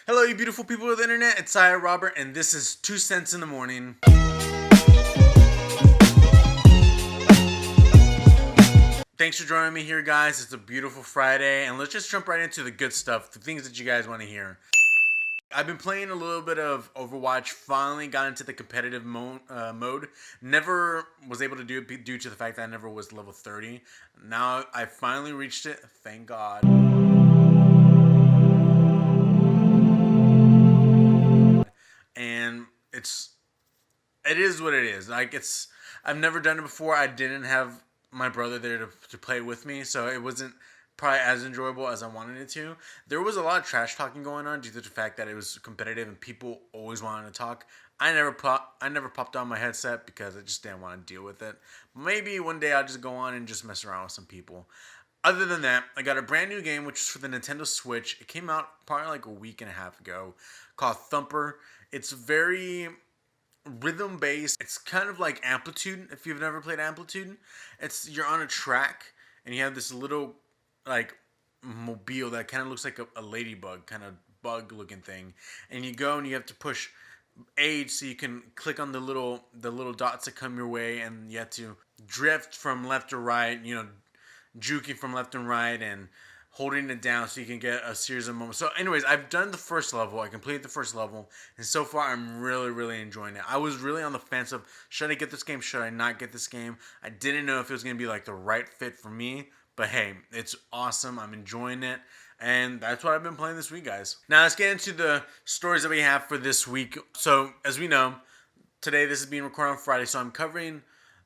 Hello, you beautiful people of the internet. It's I, Robert, and this is 2 Cents in the Morning. Thanks for joining me here, guys. It's a beautiful Friday, and let's just jump right into the good stuff, the things that you guys want to hear. I've been playing a little bit of Overwatch, finally got into the competitive mode. Never was able to do it due to the fact that I never was level 30. Now I finally reached it, thank God. And it is what it is. I've never done it before. I didn't have my brother there to play with me, so it wasn't probably as enjoyable as I wanted it to. There was a lot of trash talking going on due to the fact that it was competitive and people always wanted to talk. I never popped on my headset because I just didn't want to deal with it. Maybe one day I'll just go on and just mess around with some people. Other than that, I got a brand new game, which is for the Nintendo Switch. It came out probably like a week and a half ago, called Thumper. It's very rhythm based. It's kind of like Amplitude. If you've never played Amplitude, you're on a track and you have this little like mobile that kind of looks like a ladybug, kind of bug looking thing, and you go and you have to push H so you can click on the little dots that come your way, and you have to drift from left to right. Juking from left and right and holding it down so you can get a series of moments. So anyways, I've done the first level. I completed the first level, and so far I'm really enjoying it. I was really on the fence of, should I get this game, should I not get this game? I didn't know if it was going to be like the right fit for me, but hey, it's awesome. I'm enjoying it, and that's what I've been playing this week, guys. Now let's get into the stories that we have for this week. So as we know, today this is being recorded on Friday, so I'm covering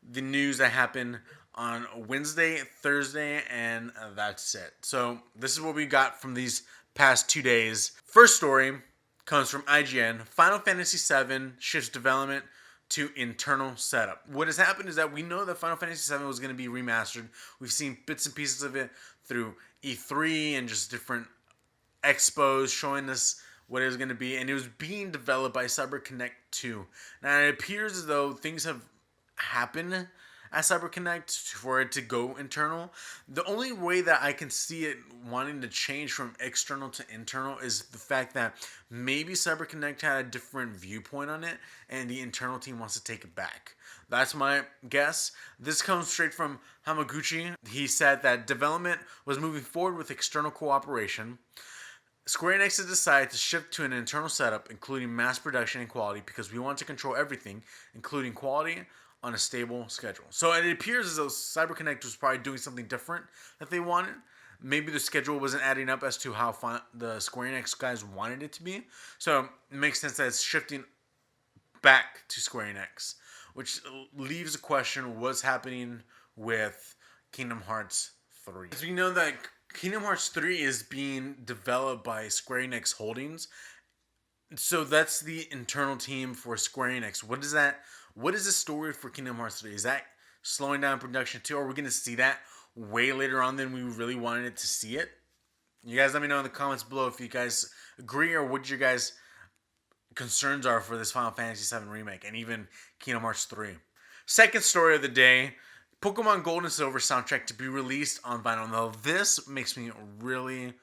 the news that happened on Wednesday, Thursday, and that's it. So this is what we got from these past 2 days. First story comes from IGN. Final Fantasy VII shifts development to internal setup. What has happened is that we know that Final Fantasy VII was going to be remastered. We've seen bits and pieces of it through E3 and just different expos showing us what it was going to be, and it was being developed by CyberConnect 2. Now it appears as though things have happened at CyberConnect for it to go internal. The only way that I can see it wanting to change from external to internal is the fact that maybe CyberConnect had a different viewpoint on it and the internal team wants to take it back. That's my guess. This comes straight from Hamaguchi. He said that development was moving forward with external cooperation. Square Enix has decided to shift to an internal setup, including mass production and quality, because we want to control everything, including quality, on a stable schedule. So it appears as though CyberConnect was probably doing something different that they wanted. Maybe the schedule wasn't adding up as to how the Square Enix guys wanted it to be. So it makes sense that it's shifting back to Square Enix, which leaves the question, what's happening with Kingdom Hearts 3? As we know that Kingdom Hearts 3 is being developed by Square Enix Holdings. So that's the internal team for Square Enix. What is the story for Kingdom Hearts 3? Is that slowing down production too? Or are we going to see that way later on than we really wanted it to see it? You guys let me know in the comments below if you guys agree or what your guys' concerns are for this Final Fantasy VII Remake and even Kingdom Hearts 3. Second story of the day, Pokemon Gold and Silver soundtrack to be released on vinyl. Now this makes me really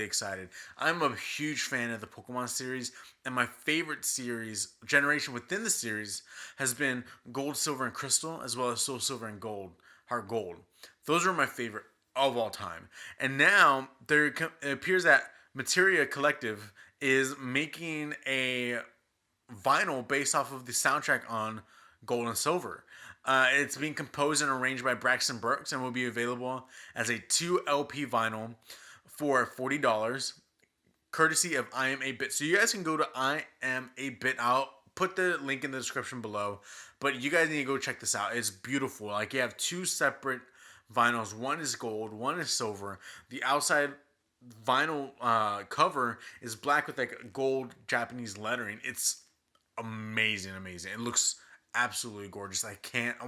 excited. I'm a huge fan of the Pokemon series, and my favorite series generation within the series has been Gold, Silver, and Crystal, as well as Soul Silver and Gold, Heart Gold. Those are my favorite of all time. And now it appears that Materia Collective is making a vinyl based off of the soundtrack on Gold and Silver. It's being composed and arranged by Braxton Burks and will be available as a 2 LP vinyl for $40, courtesy of I Am 8-Bit. So you guys can go to I Am 8-Bit. I'll put the link in the description below, but you guys need to go check this out. It's beautiful. Like, you have 2 separate vinyls. One is gold, one is silver. The outside vinyl cover is black with like gold Japanese lettering. It's amazing. It looks absolutely gorgeous. I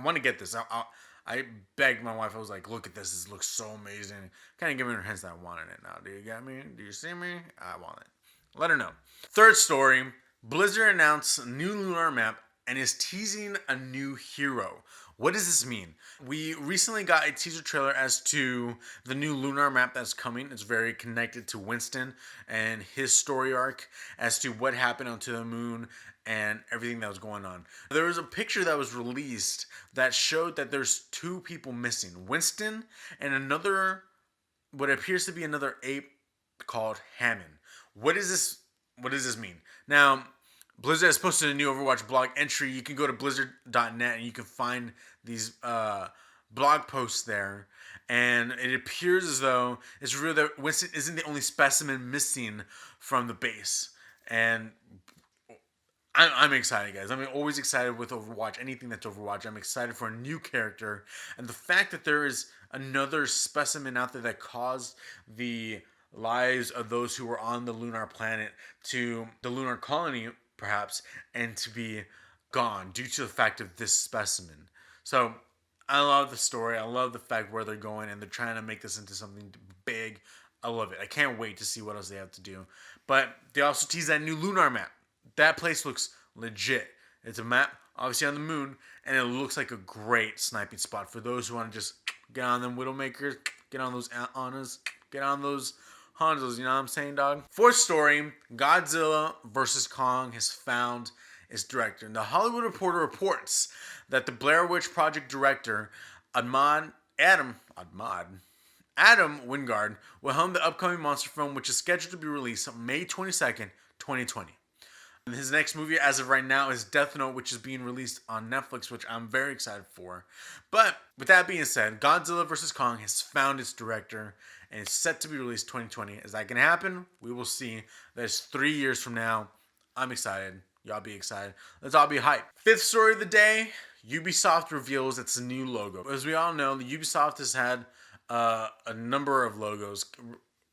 want to get this. I begged my wife. I was like, look at this. This looks so amazing. Kind of giving her hints that I wanted it now. Do you get me? Do you see me? I want it. Let her know. Third story. Blizzard announced a new Lunar map and is teasing a new hero. What does this mean? We recently got a teaser trailer as to the new LUNAR map that's coming. It's very connected to Winston and his story arc as to what happened onto the moon and everything that was going on. There was a picture that was released that showed that there's two people missing. Winston and another, what appears to be another ape called Hammond. What is this? What does this mean? Now, Blizzard has posted a new Overwatch blog entry. You can go to blizzard.net and you can find these blog posts there. And it appears as though it's real that Winston isn't the only specimen missing from the base. And I'm excited, guys. I'm always excited with Overwatch. Anything that's Overwatch, I'm excited for a new character. And the fact that there is another specimen out there that caused the lives of those who were on the lunar planet to the lunar colony, perhaps, and to be gone due to the fact of this specimen. So I love the story. I love the fact where they're going, and they're trying to make this into something big. I love it. I can't wait to see what else they have to do. But they also tease that new lunar map. That place looks legit. It's a map, obviously on the moon, and it looks like a great sniping spot for those who want to just get on them Widowmakers, get on those Annas, get on those Hanzos, you know what I'm saying, dog? Fourth story, Godzilla vs. Kong has found its director. And the Hollywood Reporter reports that the Blair Witch Project director, Adam Wingard, will helm the upcoming monster film, which is scheduled to be released on May 22nd, 2020. And his next movie, as of right now, is Death Note, which is being released on Netflix, which I'm very excited for. But with that being said, Godzilla vs. Kong has found its director, and it's set to be released 2020. Is that going to happen? We will see. That's 3 years from now. I'm excited. Y'all be excited. Let's all be hyped. Fifth story of the day, Ubisoft reveals its new logo. As we all know, the Ubisoft has had a number of logos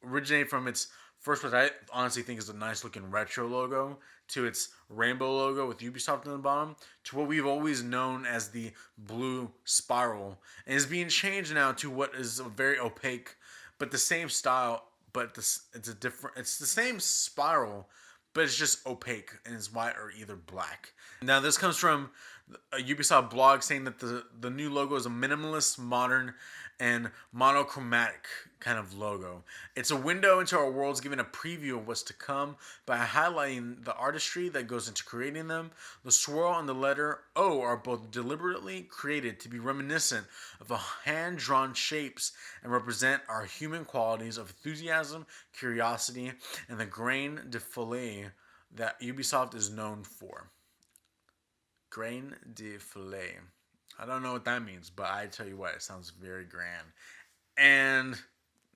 originate from its first, what I honestly think is a nice looking retro logo, to its rainbow logo with Ubisoft on the bottom, to what we've always known as the blue spiral, and is being changed now to what is a very opaque, but the same style, but it's the same spiral, but it's just opaque and it's white or either black. Now this comes from a Ubisoft blog saying that the new logo is a minimalist, modern, and monochromatic kind of logo. It's a window into our worlds, giving a preview of what's to come by highlighting the artistry that goes into creating them. The swirl and the letter O are both deliberately created to be reminiscent of hand-drawn shapes and represent our human qualities of enthusiasm, curiosity, and the grain de folie that Ubisoft is known for. Grain de folie. I don't know what that means, but I tell you what, it sounds very grand. And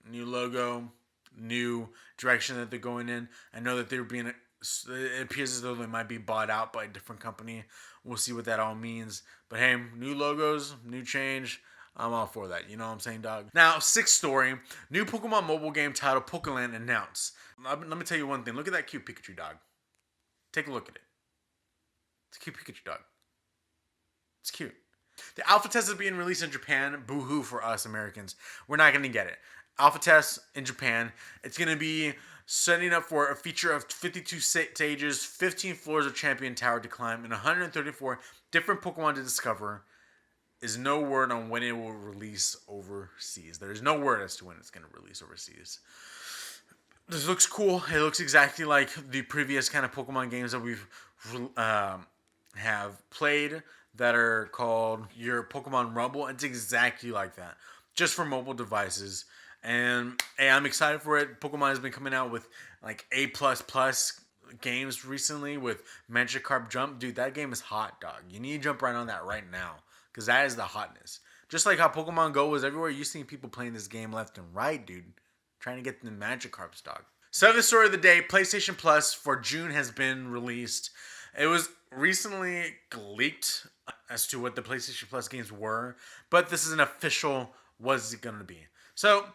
new logo, new direction that they're going in. I know that it appears as though they might be bought out by a different company. We'll see what that all means. But hey, new logos, new change. I'm all for that. You know what I'm saying, dog? Now, sixth story, new Pokemon mobile game titled POKELAND announced. Let me tell you one thing. Look at that cute Pikachu, dog. Take a look at it. It's a cute Pikachu, dog. It's cute. The alpha test is being released in Japan. Boo-hoo for us Americans. We're not going to get it. Alpha test in Japan. It's going to be setting up for a feature of 52 stages, 15 floors of Champion Tower to climb, and 134 different Pokemon to discover. Is no word on when it will release overseas. There is no word as to when it's going to release overseas. This looks cool. It looks exactly like the previous kind of Pokemon games that we've have played, that are called your Pokemon Rumble. It's exactly like that, just for mobile devices. And hey, I'm excited for it. Pokemon has been coming out with like A++ games recently with Magikarp Jump. Dude, that game is hot, dog. You need to jump right on that right now, because that is the hotness. Just like how Pokemon Go was everywhere, you're seeing people playing this game left and right, dude. Trying to get the Magikarps, dog. Seventh story of the day, PlayStation Plus for June has been released. It was recently leaked as to what the PlayStation Plus games were, but this is an official, what is it going to be? So,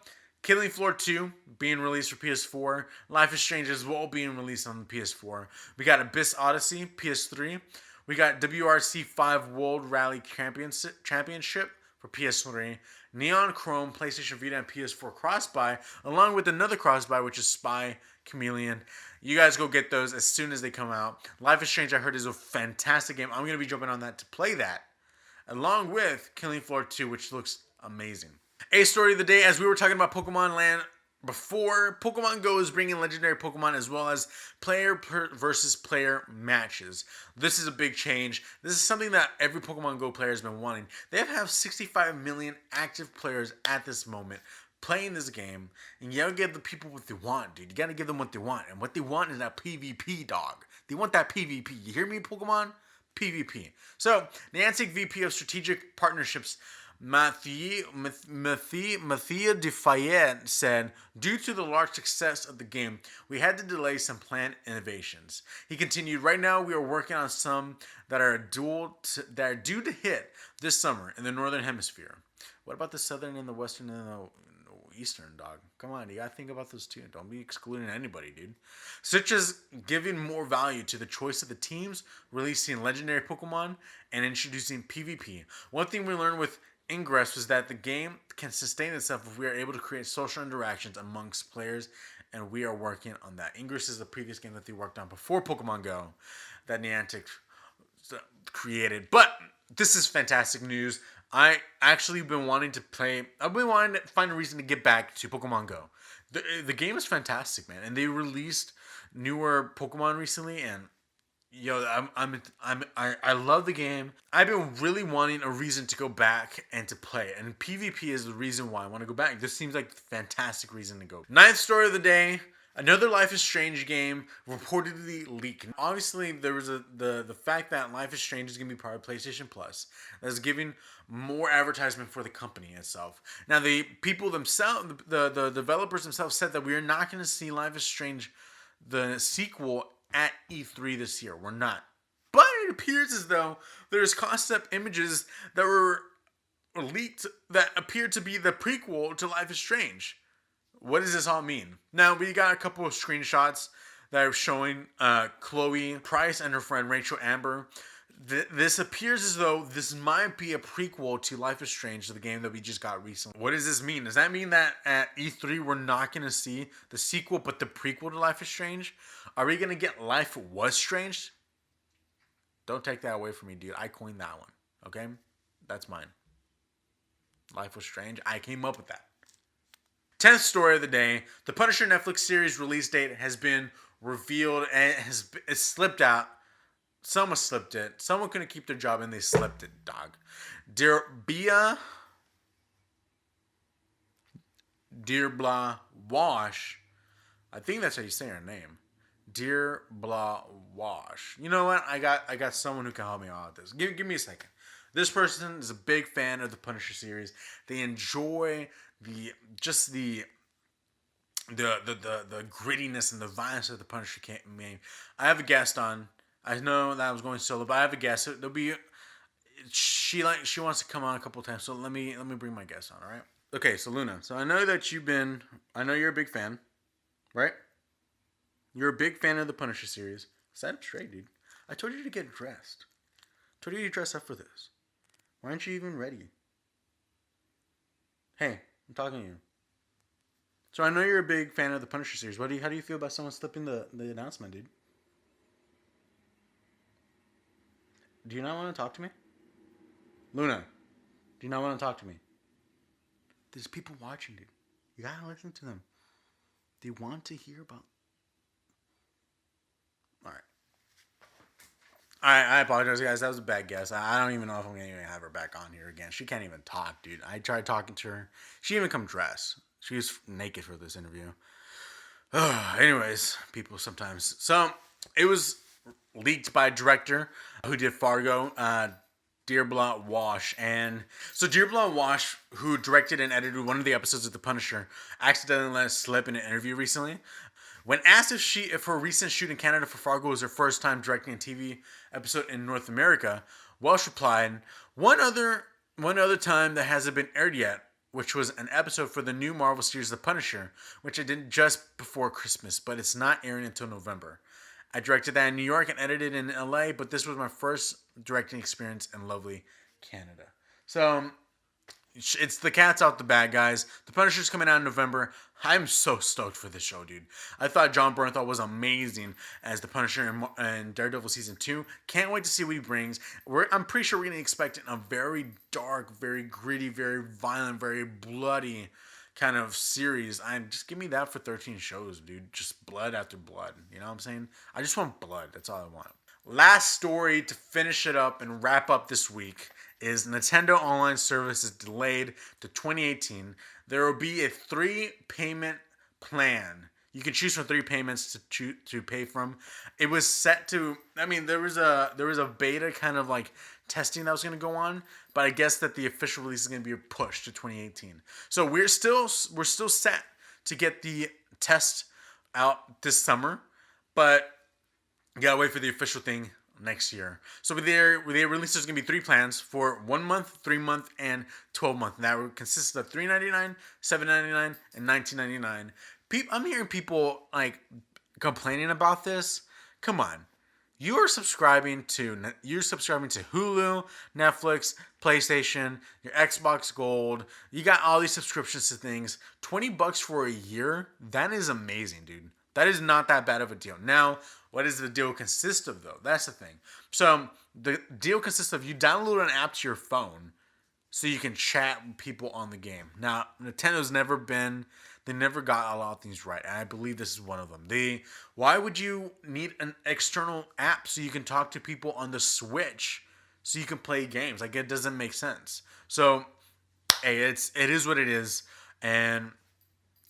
Killing Floor 2 being released for PS4, Life is Strange as well being released on the PS4. We got Abyss Odyssey, PS3. We got WRC 5 World Rally Championship for PS3. Neon Chrome, PlayStation Vita, and PS4 cross-buy, along with another cross-buy, which is Spy Chameleon. You guys go get those as soon as they come out. Life is Strange, I heard, is a fantastic game. I'm going to be jumping on that to play that along with Killing Floor 2, which looks amazing. A story of the day, as we were talking about Pokemon Land before, Pokemon Go is bringing legendary Pokemon as well as player versus player matches. This is a big change. This is something that every Pokemon Go player has been wanting. They have 65 million active players at this moment playing this game, and you gotta give the people what they want, dude. You gotta give them what they want, and what they want is that PvP, dog. They want that PvP. You hear me, Pokemon? PvP. So, Niantic VP of Strategic Partnerships Mathieu de Fayette said, due to the large success of the game, we had to delay some planned innovations. He continued, right now we are working on some that are due to hit this summer in the Northern Hemisphere. What about the Southern and the Western and the Eastern, dog? Come on, you gotta think about those too. Don't be excluding anybody, dude. Such as giving more value to the choice of the teams, releasing legendary Pokemon, and introducing PvP. One thing we learned with Ingress was that the game can sustain itself if we are able to create social interactions amongst players, and we are working on that. Ingress is the previous game that they worked on before Pokemon Go that Niantic created. But this is fantastic news. I actually been wanting to play. I've been wanting to find a reason to get back to Pokemon Go. The game is fantastic, man, and they released newer Pokemon recently, and yo, I love the game. I've been really wanting a reason to go back and to play, and PvP is the reason why I want to go back. This seems like a fantastic reason to go. Ninth story of the day. Another Life is Strange game reportedly leaked. Obviously, there was the fact that Life is Strange is going to be part of PlayStation Plus. That's giving more advertisement for the company itself. Now, the people themselves, the developers themselves said that we are not going to see Life is Strange, the sequel, at E3 this year. We're not. But it appears as though there's concept images that were leaked that appeared to be the prequel to Life is Strange. What does this all mean? Now, we got a couple of screenshots that are showing Chloe Price and her friend Rachel Amber. This appears as though this might be a prequel to Life is Strange, the game that we just got recently. What does this mean? Does that mean that at E3 we're not going to see the sequel but the prequel to Life is Strange? Are we going to get Life Was Strange? Don't take that away from me, dude. I coined that one, okay? That's mine. Life Was Strange. I came up with that. 10th story of the day. The Punisher Netflix series release date has been revealed and it's slipped out. Someone slipped it. Someone couldn't keep their job and they slipped it, dog. Dear Blah Wash. I think that's how you say her name. Dear Blah Wash. You know what? I got someone who can help me out with this. Give me a second. This person is a big fan of the Punisher series. They enjoy the grittiness and the violence of the Punisher game. I have a guest on. I know that I was going solo, but I have a guest. There'll be she wants to come on a couple of times, so let me bring my guest on. All right. Okay, so Luna. So I know you're a big fan, right? You're a big fan of the Punisher series. Set it straight, dude. I told you to get dressed. I told you to dress up for this. Why aren't you even ready? Hey, I'm talking to you. So I know you're a big fan of the Punisher series. How do you feel about someone slipping the announcement, dude? Do you not want to talk to me? Luna, do you not want to talk to me? There's people watching, dude. You gotta listen to them. They want to hear about... Alright. I apologize, guys. That was a bad guess. I don't even know if I'm going to even have her back on here again. She can't even talk, dude. I tried talking to her. She didn't even come dressed. She was naked for this interview. Anyways, people sometimes. So, it was leaked by a director who did Fargo, Dear Blah Wash. And so Dear Blah Wash, who directed and edited one of the episodes of The Punisher, accidentally let it slip in an interview recently. When asked if her recent shoot in Canada for Fargo was her first time directing a TV episode in North America, Welsh replied, one other time that hasn't been aired yet, which was an episode for the new Marvel series The Punisher, which I did just before Christmas, but it's not airing until November. I directed that in New York and edited in LA, but this was my first directing experience in lovely Canada. So, it's the cat's out the bag, guys. The Punisher's coming out in November. I'm so stoked for this show, dude. I thought John Bernthal was amazing as the Punisher in Daredevil Season 2. Can't wait to see what he brings. I'm pretty sure we're going to expect a very dark, very gritty, very violent, very bloody kind of series. Just give me that for 13 shows, dude. Just blood after blood. You know what I'm saying? I just want blood. That's all I want. Last story to finish it up and wrap up this week is Nintendo Online Service is delayed to 2018. There will be a 3-payment plan. You can choose from 3 payments to pay from. It was set to. I mean, there was a beta kind of like testing that was going to go on, but I guess that the official release is going to be pushed to 2018. So we're still set to get the test out this summer, but you gotta wait for the official thing next year. So with their release, there's gonna be 3 plans for 1 month, 3 month, and 12 month. And that would consist of $3.99, $7.99, and $19.99. I'm hearing people like complaining about this. Come on, you're subscribing to Hulu, Netflix, PlayStation, your Xbox Gold. You got all these subscriptions to things. $20 for a year. That is amazing, dude. That is not that bad of a deal. Now, what does the deal consist of, though? That's the thing. So, the deal consists of you download an app to your phone so you can chat with people on the game. Now, Nintendo's they never got a lot of things right, and I believe this is one of them. Why would you need an external app so you can talk to people on the Switch so you can play games? Like, it doesn't make sense. So, hey, it is what it is, and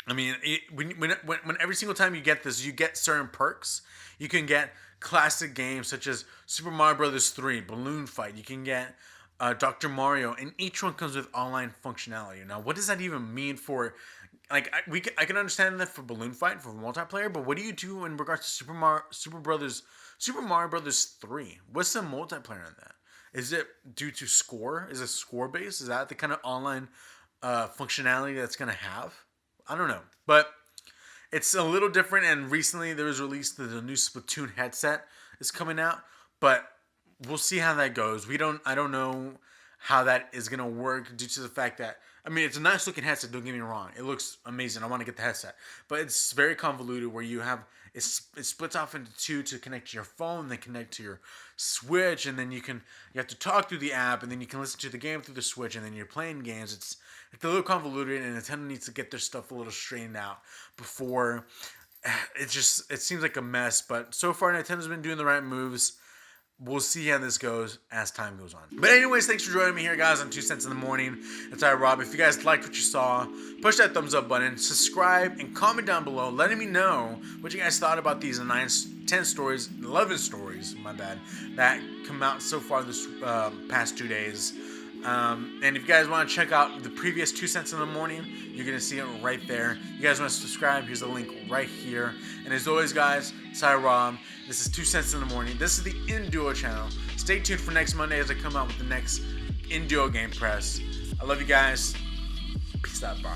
I mean, when every single time you get this, you get certain perks. You can get classic games such as Super Mario Bros. 3, Balloon Fight. You can get Dr. Mario, and each one comes with online functionality. Now, what does that even mean for? Like, I can understand that for Balloon Fight for multiplayer, but what do you do in regards to Super Mario Bros. 3? What's the multiplayer in that? Is it due to score? Is it score based? Is that the kind of online functionality that's gonna have? I don't know, but it's a little different. And recently there was released the new Splatoon headset is coming out, but we'll see how that goes. I don't know how that is gonna work due to the fact that, I mean, it's a nice looking headset. Don't get me wrong; it looks amazing. I want to get the headset, but it's very convoluted where you have it splits off into 2 to connect to your phone, then connect to your Switch, and then you have to talk through the app, and then you can listen to the game through the Switch, and then you're playing games. It's a little convoluted, and Nintendo needs to get their stuff a little straightened out before it seems like a mess. But so far, Nintendo's been doing the right moves. We'll see how this goes as time goes on. But anyways, thanks for joining me here, guys, on 2 Cents in the Morning. It's I, Rob. If you guys liked what you saw, push that thumbs up button, subscribe, and comment down below letting me know what you guys thought about these 11 stories, my bad, that come out so far this past 2 days. And if you guys want to check out the previous 2 Cents in the Morning, you're going to see it right there. You guys want to subscribe, here's the link right here. And as always, guys, it's I, Rob. This is 2 Cents in the Morning. This is the INDUO channel. Stay tuned for next Monday as I come out with the next INDUO game press. I love you guys. Peace out, bro.